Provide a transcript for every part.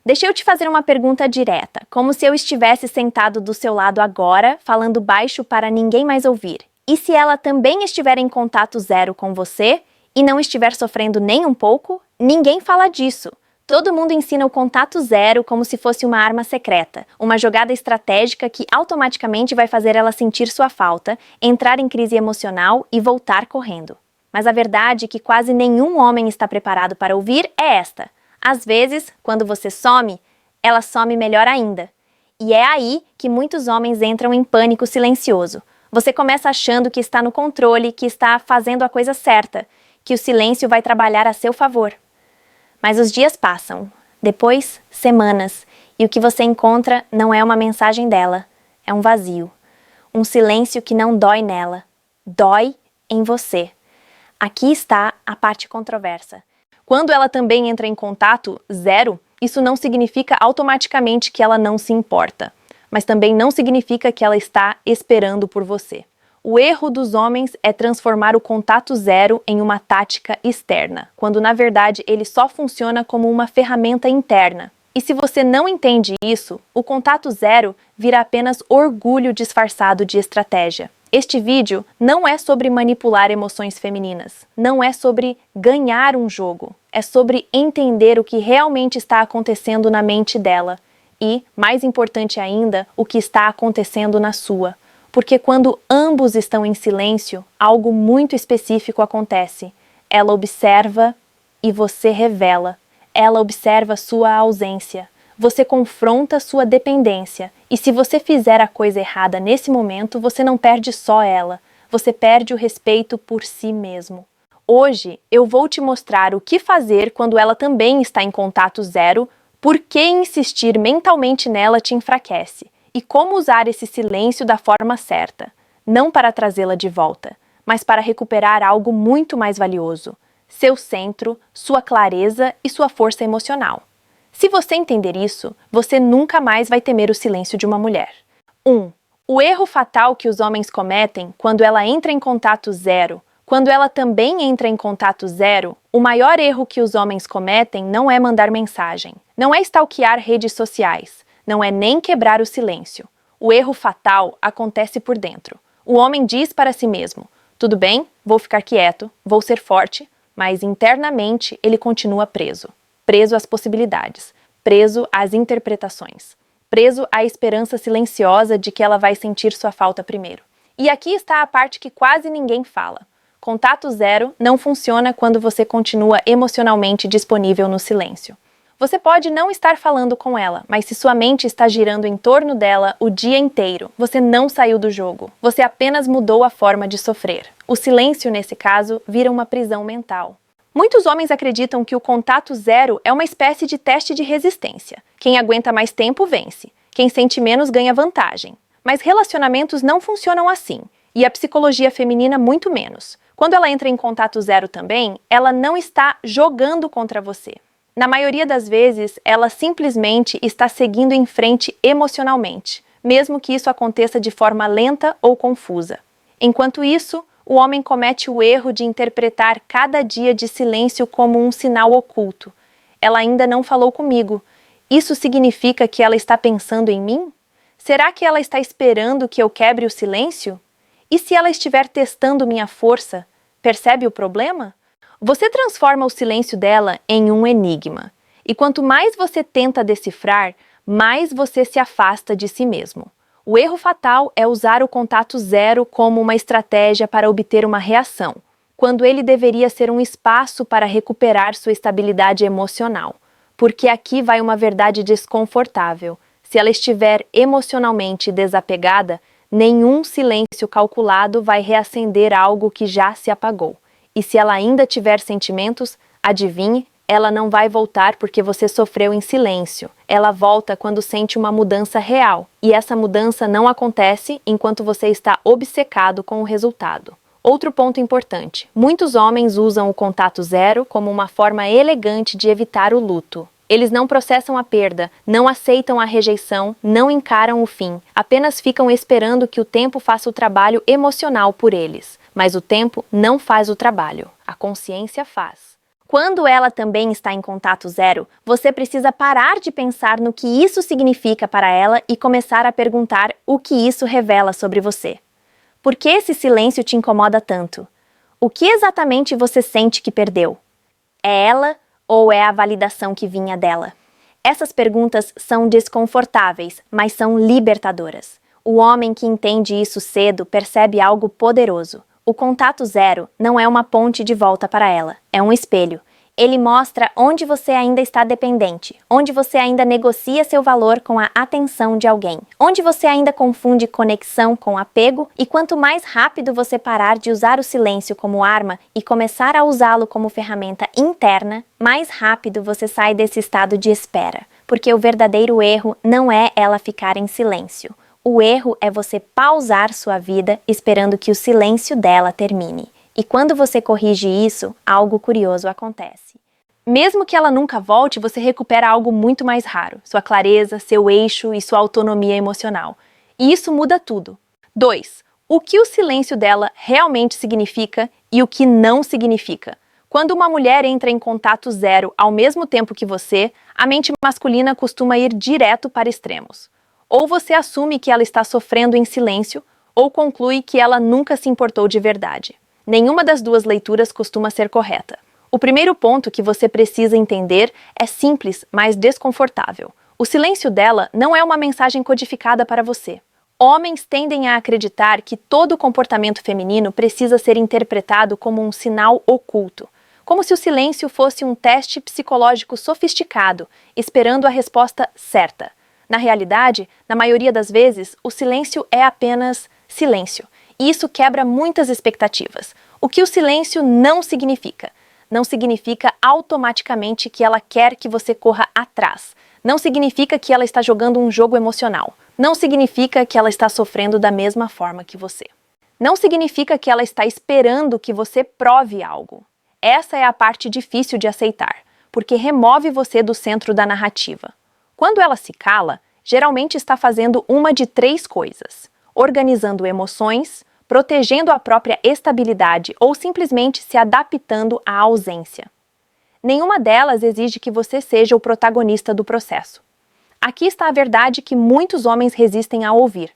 Deixa eu te fazer uma pergunta direta, como se eu estivesse sentado do seu lado agora, falando baixo para ninguém mais ouvir. E se ela também estiver em contato zero com você e não estiver sofrendo nem um pouco? Ninguém fala disso. Todo mundo ensina o contato zero como se fosse uma arma secreta, uma jogada estratégica que automaticamente vai fazer ela sentir sua falta, entrar em crise emocional e voltar correndo. Mas a verdade que quase nenhum homem está preparado para ouvir é esta. Às vezes, quando você some, ela some melhor ainda. E é aí que muitos homens entram em pânico silencioso. Você começa achando que está no controle, que está fazendo a coisa certa, que o silêncio vai trabalhar a seu favor. Mas os dias passam, depois semanas, e o que você encontra não é uma mensagem dela, é um vazio. Um silêncio que não dói nela, dói em você. Aqui está a parte controversa. Quando ela também entra em contato zero, isso não significa automaticamente que ela não se importa, mas também não significa que ela está esperando por você. O erro dos homens é transformar o contato zero em uma tática externa, quando na verdade ele só funciona como uma ferramenta interna. E se você não entende isso, o contato zero vira apenas orgulho disfarçado de estratégia. Este vídeo não é sobre manipular emoções femininas, não é sobre ganhar um jogo, é sobre entender o que realmente está acontecendo na mente dela e, mais importante ainda, o que está acontecendo na sua. Porque quando ambos estão em silêncio, algo muito específico acontece. Ela observa e você revela. Ela observa sua ausência. Você confronta sua dependência. E se você fizer a coisa errada nesse momento, você não perde só ela. Você perde o respeito por si mesmo. Hoje, eu vou te mostrar o que fazer quando ela também está em contato zero, por que insistir mentalmente nela te enfraquece. E como usar esse silêncio da forma certa, não para trazê-la de volta, mas para recuperar algo muito mais valioso, seu centro, sua clareza e sua força emocional. Se você entender isso, você nunca mais vai temer o silêncio de uma mulher. 1. O erro fatal que os homens cometem quando ela entra em contato zero, quando ela também entra em contato zero, o maior erro que os homens cometem não é mandar mensagem, não é stalkear redes sociais, não é nem quebrar o silêncio. O erro fatal acontece por dentro. O homem diz para si mesmo, tudo bem, vou ficar quieto, vou ser forte, mas internamente ele continua preso. Preso às possibilidades, preso às interpretações, preso à esperança silenciosa de que ela vai sentir sua falta primeiro. E aqui está a parte que quase ninguém fala. Contato zero não funciona quando você continua emocionalmente disponível no silêncio. Você pode não estar falando com ela, mas se sua mente está girando em torno dela o dia inteiro, você não saiu do jogo. Você apenas mudou a forma de sofrer. O silêncio, nesse caso, vira uma prisão mental. Muitos homens acreditam que o contato zero é uma espécie de teste de resistência. Quem aguenta mais tempo vence. Quem sente menos ganha vantagem. Mas relacionamentos não funcionam assim. E a psicologia feminina muito menos. Quando ela entra em contato zero também, ela não está jogando contra você. Na maioria das vezes, ela simplesmente está seguindo em frente emocionalmente, mesmo que isso aconteça de forma lenta ou confusa. Enquanto isso, o homem comete o erro de interpretar cada dia de silêncio como um sinal oculto. Ela ainda não falou comigo. Isso significa que ela está pensando em mim? Será que ela está esperando que eu quebre o silêncio? E se ela estiver testando minha força, percebe o problema? Você transforma o silêncio dela em um enigma. E quanto mais você tenta decifrar, mais você se afasta de si mesmo. O erro fatal é usar o contato zero como uma estratégia para obter uma reação, quando ele deveria ser um espaço para recuperar sua estabilidade emocional. Porque aqui vai uma verdade desconfortável. Se ela estiver emocionalmente desapegada, nenhum silêncio calculado vai reacender algo que já se apagou. E se ela ainda tiver sentimentos, adivinhe, ela não vai voltar porque você sofreu em silêncio. Ela volta quando sente uma mudança real. E essa mudança não acontece enquanto você está obcecado com o resultado. Outro ponto importante. Muitos homens usam o contato zero como uma forma elegante de evitar o luto. Eles não processam a perda, não aceitam a rejeição, não encaram o fim. Apenas ficam esperando que o tempo faça o trabalho emocional por eles. Mas o tempo não faz o trabalho. A consciência faz. Quando ela também está em contato zero, você precisa parar de pensar no que isso significa para ela e começar a perguntar o que isso revela sobre você. Por que esse silêncio te incomoda tanto? O que exatamente você sente que perdeu? É ela ou é a validação que vinha dela? Essas perguntas são desconfortáveis, mas são libertadoras. O homem que entende isso cedo percebe algo poderoso. O contato zero não é uma ponte de volta para ela, é um espelho. Ele mostra onde você ainda está dependente, onde você ainda negocia seu valor com a atenção de alguém, onde você ainda confunde conexão com apego, e quanto mais rápido você parar de usar o silêncio como arma e começar a usá-lo como ferramenta interna, mais rápido você sai desse estado de espera, porque o verdadeiro erro não é ela ficar em silêncio. O erro é você pausar sua vida esperando que o silêncio dela termine. E quando você corrige isso, algo curioso acontece. Mesmo que ela nunca volte, você recupera algo muito mais raro: sua clareza, seu eixo e sua autonomia emocional. E isso muda tudo. 2. O que o silêncio dela realmente significa e o que não significa. Quando uma mulher entra em contato zero ao mesmo tempo que você, a mente masculina costuma ir direto para extremos. Ou você assume que ela está sofrendo em silêncio, ou conclui que ela nunca se importou de verdade. Nenhuma das duas leituras costuma ser correta. O primeiro ponto que você precisa entender é simples, mas desconfortável. O silêncio dela não é uma mensagem codificada para você. Homens tendem a acreditar que todo comportamento feminino precisa ser interpretado como um sinal oculto, como se o silêncio fosse um teste psicológico sofisticado, esperando a resposta certa. Na realidade, na maioria das vezes, o silêncio é apenas silêncio, e isso quebra muitas expectativas. O que o silêncio não significa? Não significa automaticamente que ela quer que você corra atrás. Não significa que ela está jogando um jogo emocional. Não significa que ela está sofrendo da mesma forma que você. Não significa que ela está esperando que você prove algo. Essa é a parte difícil de aceitar, porque remove você do centro da narrativa. Quando ela se cala, geralmente está fazendo uma de 3 coisas: organizando emoções, protegendo a própria estabilidade ou simplesmente se adaptando à ausência. Nenhuma delas exige que você seja o protagonista do processo. Aqui está a verdade que muitos homens resistem a ouvir.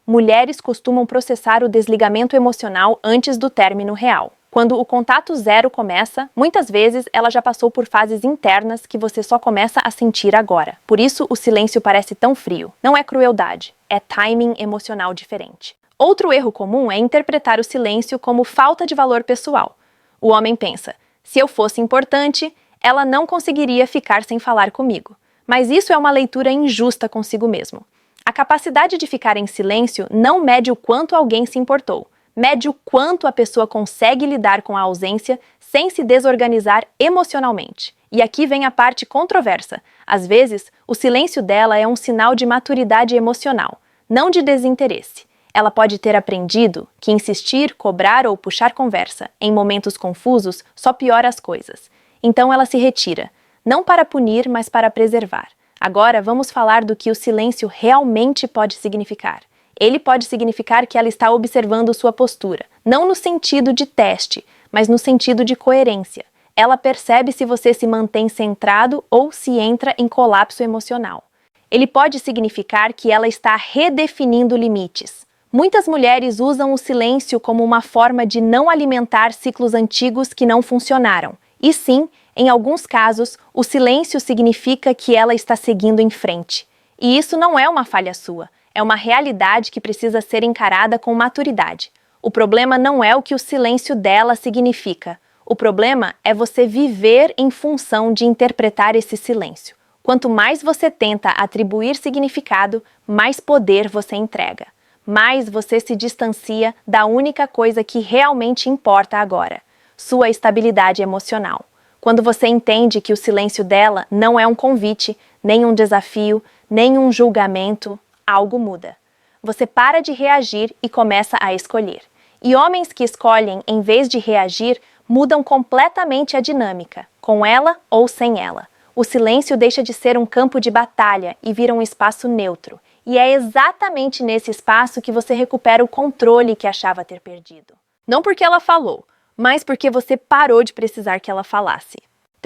Mulheres costumam processar o desligamento emocional antes do término real. Quando o contato zero começa, muitas vezes ela já passou por fases internas que você só começa a sentir agora. Por isso, o silêncio parece tão frio. Não é crueldade, é timing emocional diferente. Outro erro comum é interpretar o silêncio como falta de valor pessoal. O homem pensa: se eu fosse importante, ela não conseguiria ficar sem falar comigo. Mas isso é uma leitura injusta consigo mesmo. A capacidade de ficar em silêncio não mede o quanto alguém se importou. Mede o quanto a pessoa consegue lidar com a ausência sem se desorganizar emocionalmente. E aqui vem a parte controversa. Às vezes, o silêncio dela é um sinal de maturidade emocional, não de desinteresse. Ela pode ter aprendido que insistir, cobrar ou puxar conversa em momentos confusos só piora as coisas. Então ela se retira, não para punir, mas para preservar. Agora vamos falar do que o silêncio realmente pode significar. Ele pode significar que ela está observando sua postura, não no sentido de teste, mas no sentido de coerência. Ela percebe se você se mantém centrado ou se entra em colapso emocional. Ele pode significar que ela está redefinindo limites. Muitas mulheres usam o silêncio como uma forma de não alimentar ciclos antigos que não funcionaram. E sim, em alguns casos, o silêncio significa que ela está seguindo em frente. E isso não é uma falha sua. É uma realidade que precisa ser encarada com maturidade. O problema não é o que o silêncio dela significa. O problema é você viver em função de interpretar esse silêncio. Quanto mais você tenta atribuir significado, mais poder você entrega. Mais você se distancia da única coisa que realmente importa agora: sua estabilidade emocional. Quando você entende que o silêncio dela não é um convite, nem um desafio, nem um julgamento, algo muda. Você para de reagir e começa a escolher. E homens que escolhem em vez de reagir mudam completamente a dinâmica, com ela ou sem ela. O silêncio deixa de ser um campo de batalha e vira um espaço neutro. E é exatamente nesse espaço que você recupera o controle que achava ter perdido. Não porque ela falou, mas porque você parou de precisar que ela falasse.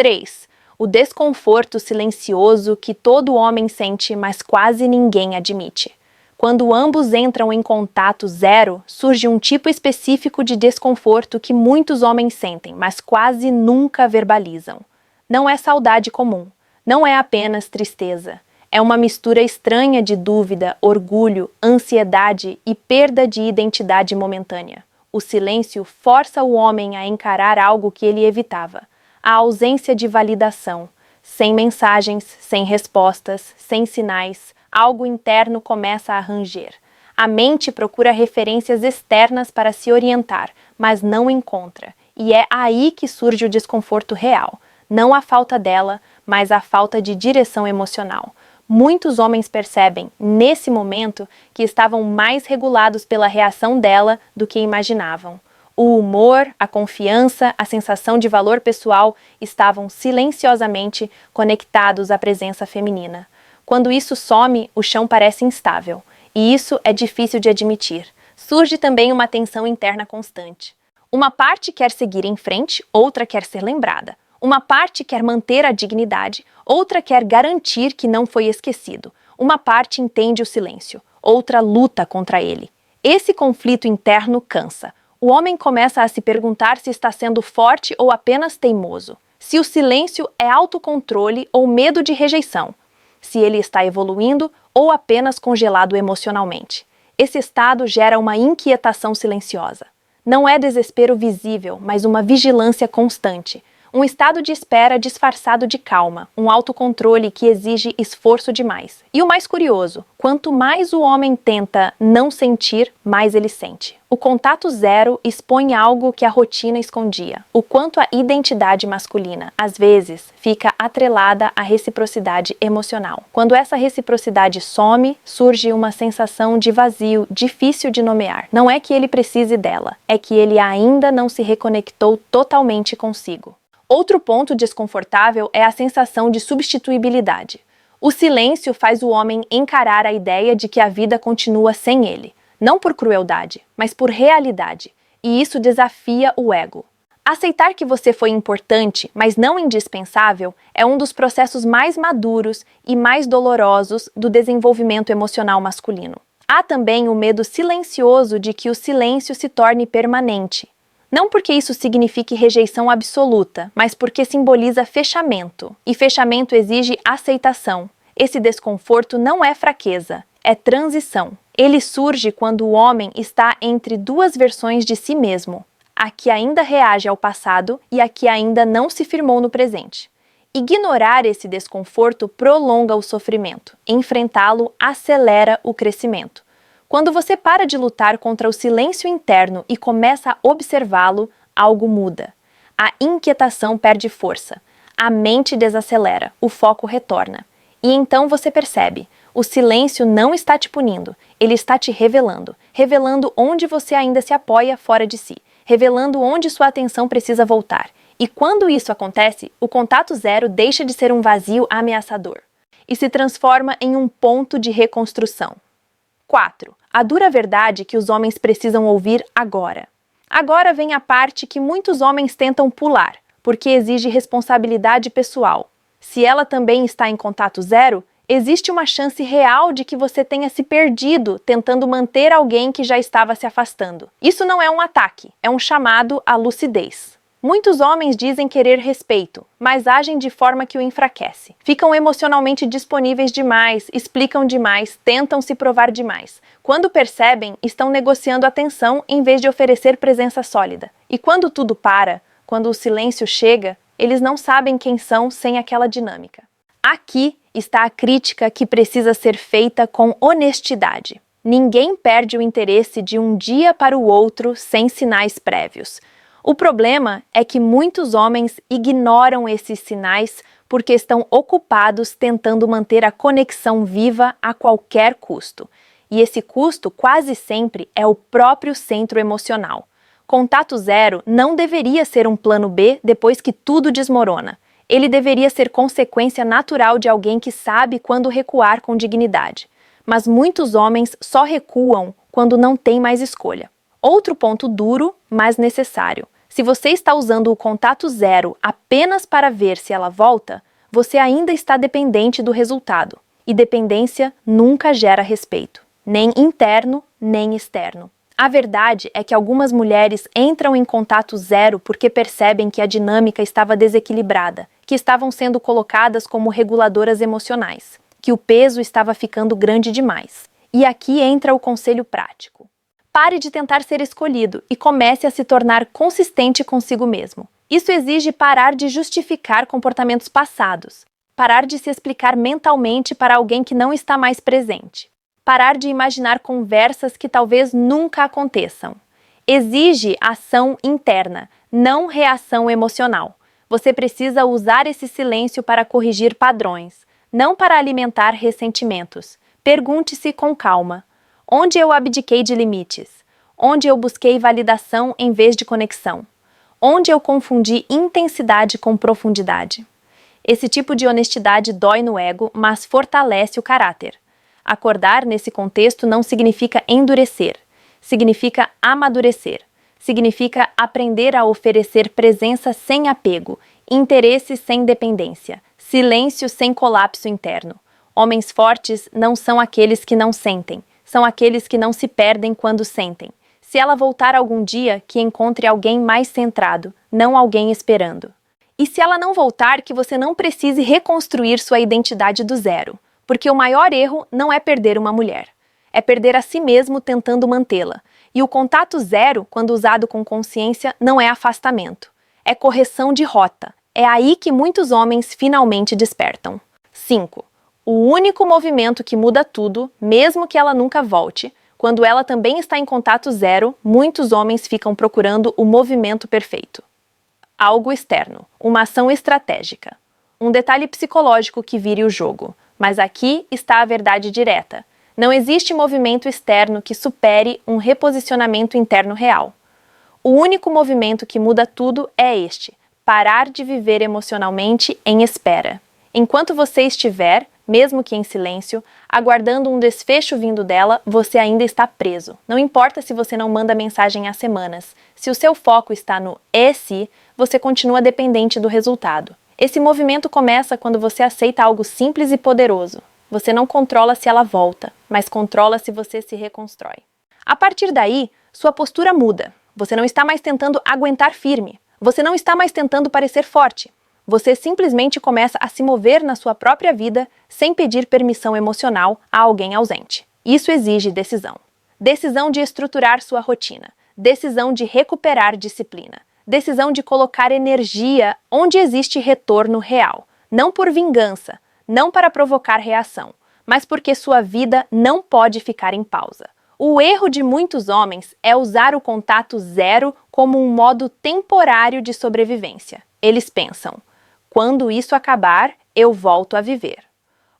3. O desconforto silencioso que todo homem sente, mas quase ninguém admite. Quando ambos entram em contato zero, surge um tipo específico de desconforto que muitos homens sentem, mas quase nunca verbalizam. Não é saudade comum, não é apenas tristeza. É uma mistura estranha de dúvida, orgulho, ansiedade e perda de identidade momentânea. O silêncio força o homem a encarar algo que ele evitava. A ausência de validação. Sem mensagens, sem respostas, sem sinais, algo interno começa a ranger. A mente procura referências externas para se orientar, mas não encontra. E é aí que surge o desconforto real. Não a falta dela, mas a falta de direção emocional. Muitos homens percebem, nesse momento, que estavam mais regulados pela reação dela do que imaginavam. O humor, a confiança, a sensação de valor pessoal estavam silenciosamente conectados à presença feminina. Quando isso some, o chão parece instável. E isso é difícil de admitir. Surge também uma tensão interna constante. Uma parte quer seguir em frente, outra quer ser lembrada. Uma parte quer manter a dignidade, outra quer garantir que não foi esquecido. Uma parte entende o silêncio, outra luta contra ele. Esse conflito interno cansa. O homem começa a se perguntar se está sendo forte ou apenas teimoso. Se o silêncio é autocontrole ou medo de rejeição. Se ele está evoluindo ou apenas congelado emocionalmente. Esse estado gera uma inquietação silenciosa. Não é desespero visível, mas uma vigilância constante. Um estado de espera disfarçado de calma, um autocontrole que exige esforço demais. E o mais curioso, quanto mais o homem tenta não sentir, mais ele sente. O contato zero expõe algo que a rotina escondia. O quanto a identidade masculina, às vezes, fica atrelada à reciprocidade emocional. Quando essa reciprocidade some, surge uma sensação de vazio, difícil de nomear. Não é que ele precise dela, é que ele ainda não se reconectou totalmente consigo. Outro ponto desconfortável é a sensação de substituibilidade. O silêncio faz o homem encarar a ideia de que a vida continua sem ele, não por crueldade, mas por realidade, e isso desafia o ego. Aceitar que você foi importante, mas não indispensável, é um dos processos mais maduros e mais dolorosos do desenvolvimento emocional masculino. Há também o medo silencioso de que o silêncio se torne permanente. Não porque isso signifique rejeição absoluta, mas porque simboliza fechamento. E fechamento exige aceitação. Esse desconforto não é fraqueza, é transição. Ele surge quando o homem está entre duas versões de si mesmo, a que ainda reage ao passado e a que ainda não se firmou no presente. Ignorar esse desconforto prolonga o sofrimento. Enfrentá-lo acelera o crescimento. Quando você para de lutar contra o silêncio interno e começa a observá-lo, algo muda. A inquietação perde força, a mente desacelera, o foco retorna. E então você percebe, o silêncio não está te punindo, ele está te revelando, revelando onde você ainda se apoia fora de si, revelando onde sua atenção precisa voltar. E quando isso acontece, o contato zero deixa de ser um vazio ameaçador e se transforma em um ponto de reconstrução. 4. A dura verdade que os homens precisam ouvir agora. Agora vem a parte que muitos homens tentam pular, porque exige responsabilidade pessoal. Se ela também está em contato zero, existe uma chance real de que você tenha se perdido tentando manter alguém que já estava se afastando. Isso não é um ataque, é um chamado à lucidez. Muitos homens dizem querer respeito, mas agem de forma que o enfraquece. Ficam emocionalmente disponíveis demais, explicam demais, tentam se provar demais. Quando percebem, estão negociando atenção em vez de oferecer presença sólida. E quando tudo para, quando o silêncio chega, eles não sabem quem são sem aquela dinâmica. Aqui está a crítica que precisa ser feita com honestidade. Ninguém perde o interesse de um dia para o outro sem sinais prévios. O problema é que muitos homens ignoram esses sinais porque estão ocupados tentando manter a conexão viva a qualquer custo. E esse custo quase sempre é o próprio centro emocional. Contato zero não deveria ser um plano B depois que tudo desmorona. Ele deveria ser consequência natural de alguém que sabe quando recuar com dignidade. Mas muitos homens só recuam quando não têm mais escolha. Outro ponto duro, mas necessário. Se você está usando o contato zero apenas para ver se ela volta, você ainda está dependente do resultado. E dependência nunca gera respeito, nem interno, nem externo. A verdade é que algumas mulheres entram em contato zero porque percebem que a dinâmica estava desequilibrada, que estavam sendo colocadas como reguladoras emocionais, que o peso estava ficando grande demais. E aqui entra o conselho prático. Pare de tentar ser escolhido e comece a se tornar consistente consigo mesmo. Isso exige parar de justificar comportamentos passados, parar de se explicar mentalmente para alguém que não está mais presente, parar de imaginar conversas que talvez nunca aconteçam. Exige ação interna, não reação emocional. Você precisa usar esse silêncio para corrigir padrões, não para alimentar ressentimentos. Pergunte-se com calma: onde eu abdiquei de limites? Onde eu busquei validação em vez de conexão? Onde eu confundi intensidade com profundidade? Esse tipo de honestidade dói no ego, mas fortalece o caráter. Acordar nesse contexto não significa endurecer, significa amadurecer, significa aprender a oferecer presença sem apego, interesse sem dependência, silêncio sem colapso interno. Homens fortes não são aqueles que não sentem, são aqueles que não se perdem quando sentem. Se ela voltar algum dia, que encontre alguém mais centrado, não alguém esperando. E se ela não voltar, que você não precise reconstruir sua identidade do zero. Porque o maior erro não é perder uma mulher. É perder a si mesmo tentando mantê-la. E o contato zero, quando usado com consciência, não é afastamento. É correção de rota. É aí que muitos homens finalmente despertam. 5. O único movimento que muda tudo, mesmo que ela nunca volte, quando ela também está em contato zero, muitos homens ficam procurando o movimento perfeito. Algo externo, uma ação estratégica. Um detalhe psicológico que vire o jogo. Mas aqui está a verdade direta. Não existe movimento externo que supere um reposicionamento interno real. O único movimento que muda tudo é este: parar de viver emocionalmente em espera. Enquanto você estiver, mesmo que em silêncio, aguardando um desfecho vindo dela, você ainda está preso. Não importa se você não manda mensagem há semanas. Se o seu foco está no "e se", você continua dependente do resultado. Esse movimento começa quando você aceita algo simples e poderoso. Você não controla se ela volta, mas controla se você se reconstrói. A partir daí, sua postura muda. Você não está mais tentando aguentar firme. Você não está mais tentando parecer forte. Você simplesmente começa a se mover na sua própria vida sem pedir permissão emocional a alguém ausente. Isso exige decisão. Decisão de estruturar sua rotina. Decisão de recuperar disciplina. Decisão de colocar energia onde existe retorno real. Não por vingança, não para provocar reação, mas porque sua vida não pode ficar em pausa. O erro de muitos homens é usar o contato zero como um modo temporário de sobrevivência. Eles pensam: quando isso acabar, eu volto a viver.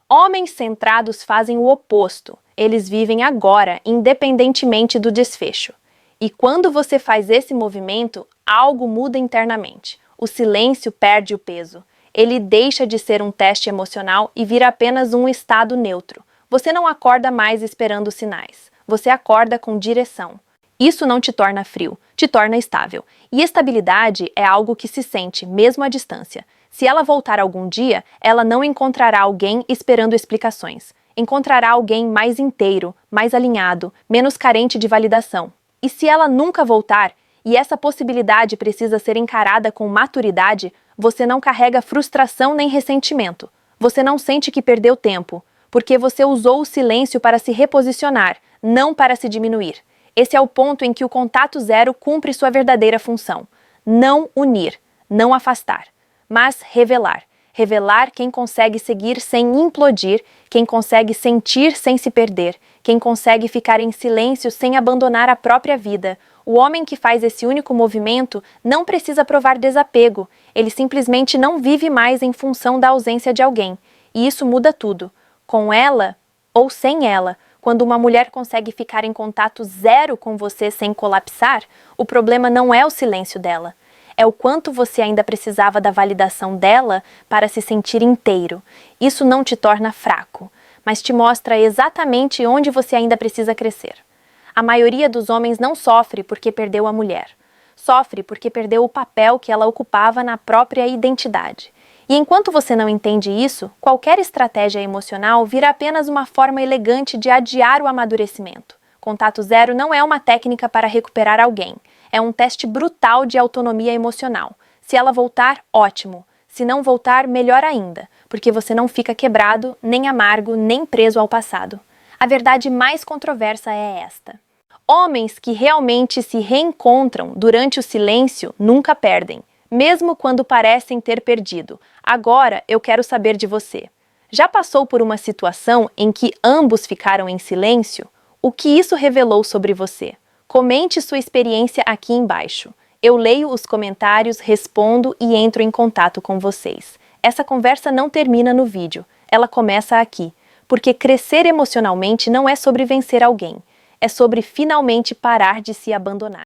Homens centrados fazem o oposto. Eles vivem agora, independentemente do desfecho. E quando você faz esse movimento, algo muda internamente. O silêncio perde o peso. Ele deixa de ser um teste emocional e vira apenas um estado neutro. Você não acorda mais esperando sinais. Você acorda com direção. Isso não te torna frio, te torna estável. E estabilidade é algo que se sente, mesmo à distância. Se ela voltar algum dia, ela não encontrará alguém esperando explicações. Encontrará alguém mais inteiro, mais alinhado, menos carente de validação. E se ela nunca voltar, e essa possibilidade precisa ser encarada com maturidade, você não carrega frustração nem ressentimento. Você não sente que perdeu tempo, porque você usou o silêncio para se reposicionar, não para se diminuir. Esse é o ponto em que o contato zero cumpre sua verdadeira função. Não unir, não afastar, mas revelar. Revelar quem consegue seguir sem implodir, quem consegue sentir sem se perder, quem consegue ficar em silêncio sem abandonar a própria vida. O homem que faz esse único movimento não precisa provar desapego, ele simplesmente não vive mais em função da ausência de alguém. E isso muda tudo. Com ela ou sem ela, quando uma mulher consegue ficar em contato zero com você sem colapsar, o problema não é o silêncio dela. É o quanto você ainda precisava da validação dela para se sentir inteiro. Isso não te torna fraco, mas te mostra exatamente onde você ainda precisa crescer. A maioria dos homens não sofre porque perdeu a mulher. Sofre porque perdeu o papel que ela ocupava na própria identidade. E enquanto você não entende isso, qualquer estratégia emocional vira apenas uma forma elegante de adiar o amadurecimento. Contato zero não é uma técnica para recuperar alguém. É um teste brutal de autonomia emocional. Se ela voltar, ótimo. Se não voltar, melhor ainda, porque você não fica quebrado, nem amargo, nem preso ao passado. A verdade mais controversa é esta: homens que realmente se reencontram durante o silêncio nunca perdem, mesmo quando parecem ter perdido. Agora eu quero saber de você. Já passou por uma situação em que ambos ficaram em silêncio? O que isso revelou sobre você? Comente sua experiência aqui embaixo. Eu leio os comentários, respondo e entro em contato com vocês. Essa conversa não termina no vídeo, ela começa aqui, porque crescer emocionalmente não é sobre vencer alguém, é sobre finalmente parar de se abandonar.